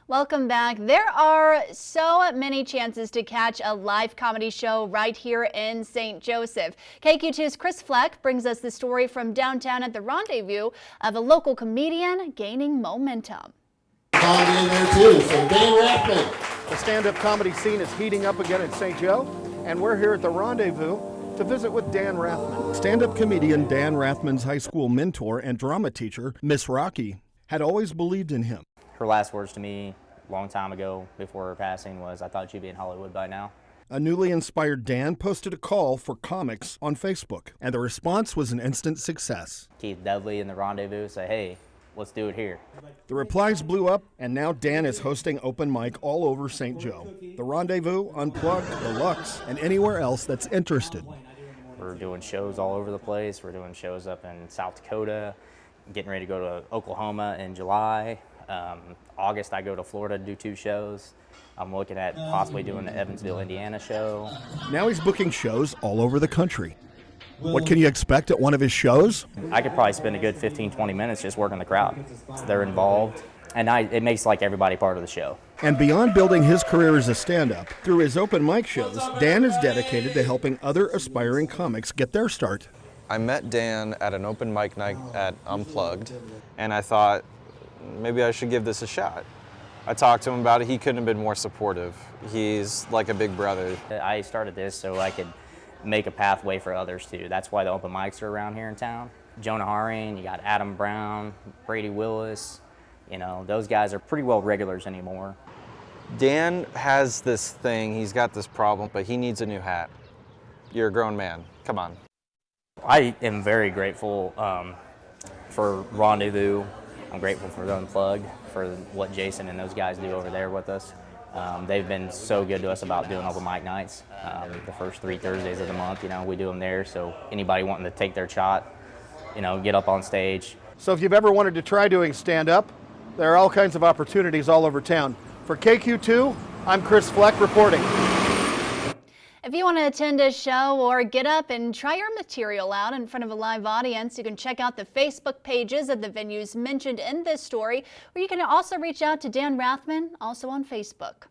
Welcome back. There are so many chances to catch a live comedy show right here in St. Joseph. KQ2's Chris Fleck brings us the story from downtown at the Rendezvous of a local comedian gaining momentum. Comedy in there too, so Dan Rathmann. The stand-up comedy scene is heating up again in St. Joe, and we're here at the Rendezvous to visit with Dan Rathmann. Stand-up comedian Dan Rathmann's high school mentor and drama teacher, Miss Rocky, had always believed in him. Her last words to me a long time ago before her passing was, "I thought you'd be in Hollywood by now." A newly inspired Dan posted a call for comics on Facebook, and the response was an instant success. Keith Dudley in the Rendezvous said, "Hey, let's do it here." The replies blew up, and now Dan is hosting open mic all over St. Joe. The Rendezvous, Unplugged, Deluxe, and anywhere else that's interested. We're doing shows all over the place. We're doing shows up in South Dakota, getting ready to go to Oklahoma in July. August, I go to Florida to do 2 shows. I'm looking at possibly doing the Evansville, Indiana show. Now he's booking shows all over the country. What can you expect at one of his shows? I could probably spend a good 15-20 minutes just working the crowd. They're involved, and it makes like everybody part of the show. And beyond building his career as a stand-up, through his open mic shows, Dan is dedicated to helping other aspiring comics get their start. I met Dan at an open mic night at Unplugged, and I thought, maybe I should give this a shot. I talked to him about it. He couldn't have been more supportive. He's like a big brother. I started this so I could make a pathway for others too. That's why the open mics are around here in town. Jonah Haring, you got Adam Brown, Brady Willis, you know, those guys are pretty well regulars anymore. Dan has this thing, he's got this problem, but he needs a new hat. You're a grown man, come on. I am very grateful for Rendezvous. I'm grateful for the Unplugged, for what Jason and those guys do over there with us. They've been so good to us about doing open mic nights. The first 3 Thursdays of the month, you know, we do them there, so anybody wanting to take their shot, you know, get up on stage. So if you've ever wanted to try doing stand-up, there are all kinds of opportunities all over town. For KQ2, I'm Chris Fleck reporting. If you want to attend a show or get up and try your material out in front of a live audience, you can check out the Facebook pages of the venues mentioned in this story, or you can also reach out to Dan Rathmann, also on Facebook.